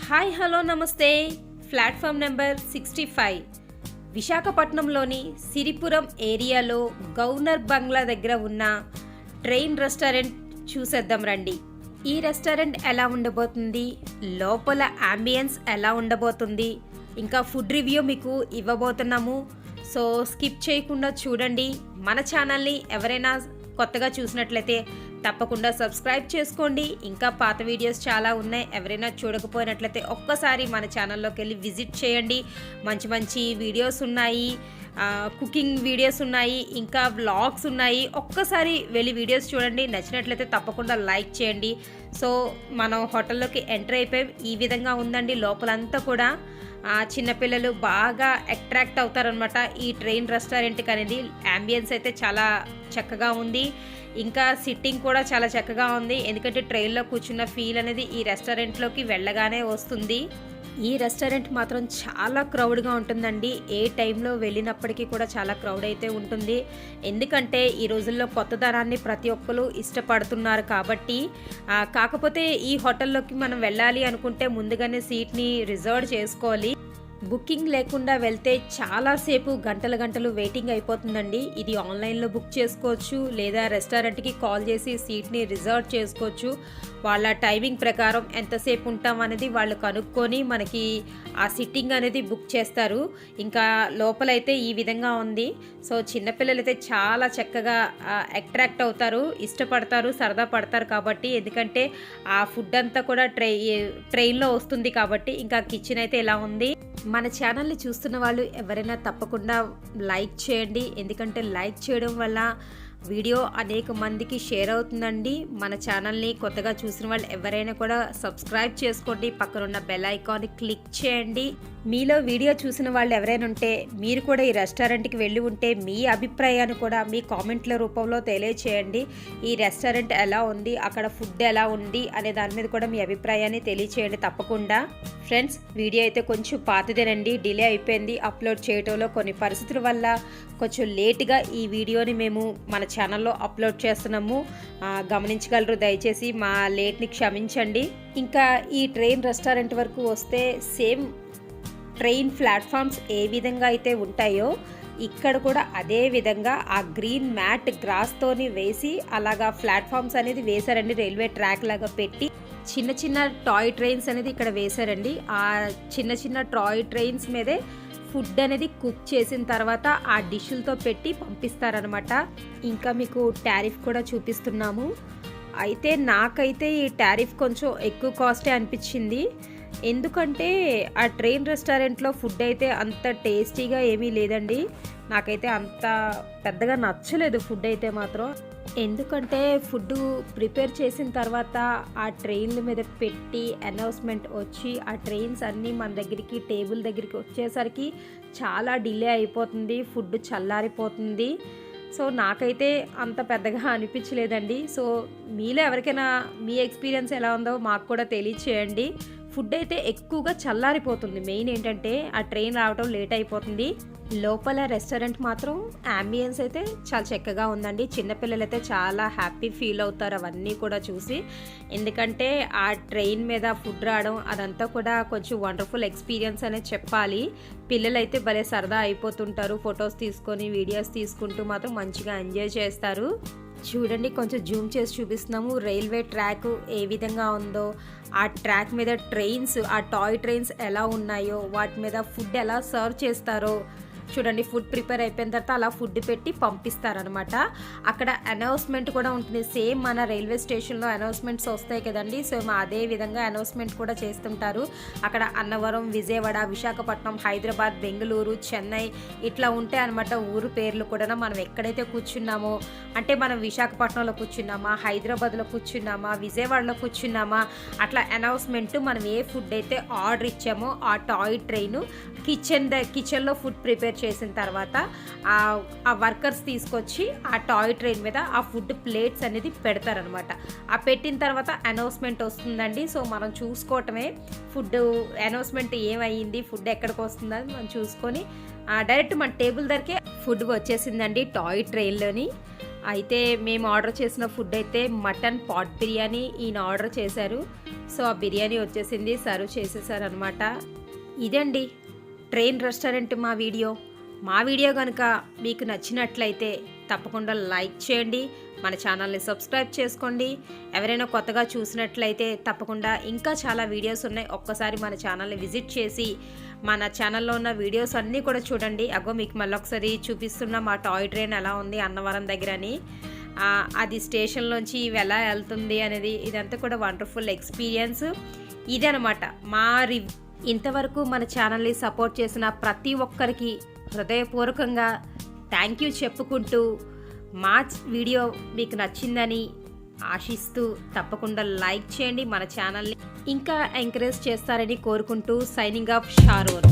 Hi hello నమస్తే. Platform number 65 విశాఖపట్నంలోని సిరిపురం ఏరియాలో గవర్నర్ బంగ్లా దగ్గర ఉన్న ట్రైన్ రెస్టారెంట్ చూసేద్దాం రండి. ఈ రెస్టారెంట్ ఎలా ఉండబోతుంది, లోపల అంబియన్స్ ఎలా ఉండబోతుంది, ఇంకా ఫుడ్ రివ్యూ మీకు ఇవ్వబోతున్నాము. సో స్కిప్ చేయకుండా చూడండి. మన ఛానల్ని ఎవరైనా కొత్తగా చూసినట్లయితే తప్పకుండా సబ్స్క్రైబ్ చేసుకోండి. ఇంకా పాత వీడియోస్ చాలా ఉన్నాయి, ఎవరైనా చూడకపోయినట్లయితే ఒక్కసారి మన ఛానల్లోకి వెళ్ళి విజిట్ చేయండి. మంచి మంచి వీడియోస్ ఉన్నాయి, కుకింగ్ వీడియోస్ ఉన్నాయి, ఇంకా వ్లాగ్స్ ఉన్నాయి. ఒక్కసారి వెళ్ళి వీడియోస్ చూడండి. నచ్చినట్లయితే తప్పకుండా లైక్ చేయండి. సో మనం హోటల్లోకి ఎంటర్ అయిపోయి ఈ విధంగా ఉందండి. లోపలంతా కూడా చిన్నపిల్లలు బాగా అట్రాక్ట్ అవుతారనమాట ఈ ట్రైన్ రెస్టారెంట్కి అనేది. అంబియన్స్ అయితే చాలా చక్కగా ఉంది, ఇంకా సిట్టింగ్ కూడా చాలా చక్కగా ఉంది. ఎందుకంటే ట్రైన్లో కూర్చున్న ఫీల్ అనేది ఈ రెస్టారెంట్లోకి వెళ్ళగానే వస్తుంది. ఈ రెస్టారెంట్ మాత్రం చాలా క్రౌడ్గా ఉంటుందండి. ఏ టైంలో వెళ్ళినప్పటికీ కూడా చాలా క్రౌడ్ అయితే ఉంటుంది. ఎందుకంటే ఈ రోజుల్లో కొత్తదనాన్ని ప్రతి ఒక్కరు ఇష్టపడుతున్నారు కాబట్టి. కాకపోతే ఈ హోటల్లోకి మనం వెళ్ళాలి అనుకుంటే ముందుగానే సీట్ని రిజర్వ్ చేసుకోవాలి. బుకింగ్ లేకుండా వెళ్తే చాలాసేపు గంటలు వెయిటింగ్ అయిపోతుందండి. ఇది ఆన్లైన్లో బుక్ చేసుకోవచ్చు, లేదా రెస్టారెంట్కి కాల్ చేసి సీట్ని రిజర్వ్ చేసుకోవచ్చు. వాళ్ళ టైమింగ్ ప్రకారం ఎంతసేపు ఉంటాం అనేది వాళ్ళు కనుక్కొని మనకి ఆ సిట్టింగ్ అనేది బుక్ చేస్తారు. ఇంకా లోపలైతే ఈ విధంగా ఉంది. సో చిన్నపిల్లలు అయితే చాలా చక్కగా అట్రాక్ట్ అవుతారు, ఇష్టపడతారు, సరదా పడతారు కాబట్టి. ఎందుకంటే ఆ ఫుడ్ అంతా కూడా ట్రైన్లో వస్తుంది కాబట్టి. ఇంకా కిచెన్ అయితే ఎలా ఉంది. మన ఛానల్ని చూస్తున్న వాళ్ళు ఎవరైనా తప్పకుండా లైక్ చేయండి. ఎందుకంటే లైక్ చేయడం వల్ల వీడియో అనేక మందికి షేర్ అవుతుందండి. మన ఛానల్ని కొత్తగా చూసిన వాళ్ళు ఎవరైనా కూడా సబ్స్క్రైబ్ చేసుకోండి. పక్కనున్న బెల్ ఐకాన్ని క్లిక్ చేయండి. మీలో వీడియో చూసిన వాళ్ళు ఎవరైనా ఉంటే మీరు కూడా ఈ రెస్టారెంట్కి వెళ్ళి ఉంటే మీ అభిప్రాయాన్ని కూడా మీ కామెంట్ల రూపంలో తెలియచేయండి. ఈ రెస్టారెంట్ ఎలా ఉంది, అక్కడ ఫుడ్ ఎలా ఉంది అనే దాని మీద కూడా మీ అభిప్రాయాన్ని తెలియచేయండి తప్పకుండా. ఫ్రెండ్స్, వీడియో అయితే కొంచెం పాతదేనండి, డిలే అయిపోయింది అప్లోడ్ చేయడంలో. కొన్ని పరిస్థితుల వల్ల కొంచెం లేట్గా ఈ వీడియోని మేము మన ఛానల్లో అప్లోడ్ చేస్తున్నాము. గమనించగలరు, దయచేసి మా లేట్ని క్షమించండి. ఇంకా ఈ ట్రైన్ రెస్టారెంట్ వరకు వస్తే సేమ్ ట్రైన్ ప్లాట్ఫామ్స్ ఏ విధంగా అయితే ఉంటాయో ఇక్కడ కూడా అదే విధంగా ఆ గ్రీన్ మ్యాట్ గ్రాస్తోని వేసి అలాగా ప్లాట్ఫామ్స్ అనేది వేశారండి. రైల్వే ట్రాక్ లాగా పెట్టి చిన్న చిన్న టాయ్ ట్రైన్స్ అనేది ఇక్కడ వేశారండి. ఆ చిన్న టాయ్ ట్రైన్స్ మీదే ఫుడ్ అనేది కుక్ చేసిన తర్వాత ఆ డిష్లతో పెట్టి పంపిస్తారనమాట. ఇంకా మీకు టారిఫ్ కూడా చూపిస్తున్నాము. అయితే నాకైతే ఈ టారిఫ్ కొంచెం ఎక్కువ కాస్టే అనిపించింది. ఎందుకంటే ఆ ట్రైన్ రెస్టారెంట్లో ఫుడ్ అయితే అంత టేస్టీగా ఏమీ లేదండి. నాకైతే అంత పెద్దగా నచ్చలేదు ఫుడ్ అయితే మాత్రం. ఎందుకంటే ఫుడ్ ప్రిపేర్ చేసిన తర్వాత ఆ ట్రైన్ల మీద పెట్టి అనౌన్స్మెంట్ వచ్చి ఆ ట్రైన్స్ అన్నీ మన దగ్గరికి టేబుల్ దగ్గరికి వచ్చేసరికి చాలా డిలే అయిపోతుంది, ఫుడ్ చల్లారిపోతుంది. సో నాకైతే అంత పెద్దగా అనిపించలేదండి. సో మీలో ఎవరికైనా మీ ఎక్స్పీరియన్స్ ఎలా ఉందో మాకు కూడా తెలియచేయండి. ఫుడ్ అయితే ఎక్కువగా చల్లారిపోతుంది. మెయిన్ ఏంటంటే ఆ ట్రైన్ రావడం లేట్ అయిపోతుంది. లోపల రెస్టారెంట్ మాత్రం అంబియన్స్ అయితే చాలా చక్కగా ఉందండి. చిన్నపిల్లలు అయితే చాలా హ్యాపీ ఫీల్ అవుతారు అవన్నీ కూడా చూసి. ఎందుకంటే ఆ ట్రైన్ మీద ఫుడ్ రావడం అదంతా కూడా కొంచెం వండర్ఫుల్ ఎక్స్పీరియన్స్ అనేది చెప్పాలి. పిల్లలు అయితే భలే సరదా అయిపోతుంటారు. ఫొటోస్ తీసుకొని వీడియోస్ తీసుకుంటూ మాత్రం మంచిగా ఎంజాయ్ చేస్తారు. చూడండి, కొంచెం జూమ్ చేసి చూపిస్తున్నాము. రైల్వే ట్రాక్ ఏ విధంగా ఉందో, ఆ ట్రాక్ మీద ట్రైన్స్, ఆ టాయ్ ట్రైన్స్ ఎలా ఉన్నాయో, వాటి మీద ఫుడ్ ఎలా సర్వ్ చేస్తారో చూడండి. ఫుడ్ ప్రిపేర్ అయిపోయిన తర్వాత అలా ఫుడ్ పెట్టి పంపిస్తారనమాట. అక్కడ అనౌన్స్మెంట్ కూడా ఉంటుంది. సేమ్ మన రైల్వే స్టేషన్లో అనౌన్స్మెంట్స్ వస్తాయి కదండి, సో అదే విధంగా అనౌన్స్మెంట్ కూడా చేస్తుంటారు. అక్కడ అన్నవరం, విజయవాడ, విశాఖపట్నం, హైదరాబాద్, బెంగళూరు, చెన్నై ఇట్లా ఉంటాయి అనమాట ఊరు పేర్లు కూడా. మనం ఎక్కడైతే కూర్చున్నామో, అంటే మనం విశాఖపట్నంలో కూర్చున్నామా, హైదరాబాద్లో కూర్చున్నామా, విజయవాడలో కూర్చున్నామా, అట్లా అనౌన్స్మెంట్ మనం ఏ ఫుడ్ అయితే ఆర్డర్ ఇచ్చామో ఆ టాయ్ ట్రైన్ కిచెన్లో ఫుడ్ ప్రిపేర్ చేసిన తర్వాత ఆ వర్కర్స్ తీసుకొచ్చి ఆ టాయ్ ట్రైన్ మీద ఆ ఫుడ్ ప్లేట్స్ అనేది పెడతారనమాట. ఆ పెట్టిన తర్వాత అనౌన్స్మెంట్ వస్తుందండి. సో మనం చూసుకోవటమే ఫుడ్ అనౌన్స్మెంట్ ఏమయ్యింది, ఫుడ్ ఎక్కడికి వస్తుందని మనం చూసుకొని డైరెక్ట్ మన టేబుల్ దగ్గరే ఫుడ్ వచ్చేసిందండి టాయ్ ట్రైన్లోని. అయితే మేము ఆర్డర్ చేసిన ఫుడ్ అయితే మటన్ పాట్ బిర్యానీ ఈయన ఆర్డర్ చేశారు. సో ఆ బిర్యానీ వచ్చేసింది, సర్వ్ చేసేసారనమాట. ఇదండి ట్రైన్ రెస్టారెంట్ మా వీడియో కనుక మీకు నచ్చినట్లయితే తప్పకుండా లైక్ చేయండి, మన ఛానల్ని సబ్స్క్రైబ్ చేసుకోండి. ఎవరైనా కొత్తగా చూసినట్లయితే తప్పకుండా ఇంకా చాలా వీడియోస్ ఉన్నాయి, ఒక్కసారి మన ఛానల్ని విజిట్ చేసి మన ఛానల్లో ఉన్న వీడియోస్ అన్నీ కూడా చూడండి. అగో మీకు మళ్ళీ ఒకసారి చూపిస్తున్న మా టాయ్ ట్రైన్ ఎలా ఉంది అన్నవరం దగ్గర అని, అది స్టేషన్లోంచి ఎలా వెళ్తుంది అనేది, ఇదంతా కూడా వండర్ఫుల్ ఎక్స్పీరియన్స్. ఇదనమాట మా ఇంతవరకు మన ఛానల్ని సపోర్ట్ చేసిన ప్రతి ఒక్కరికి హృదయపూర్వకంగా థ్యాంక్ యూ చెప్పుకుంటూ, మా వీడియో మీకు నచ్చిందని ఆశిస్తూ తప్పకుండా లైక్ చేయండి, మన ఛానల్ని ఇంకా ఎంకరేజ్ చేస్తారని కోరుకుంటూ సైనింగ్ ఆఫ్ షారోన్.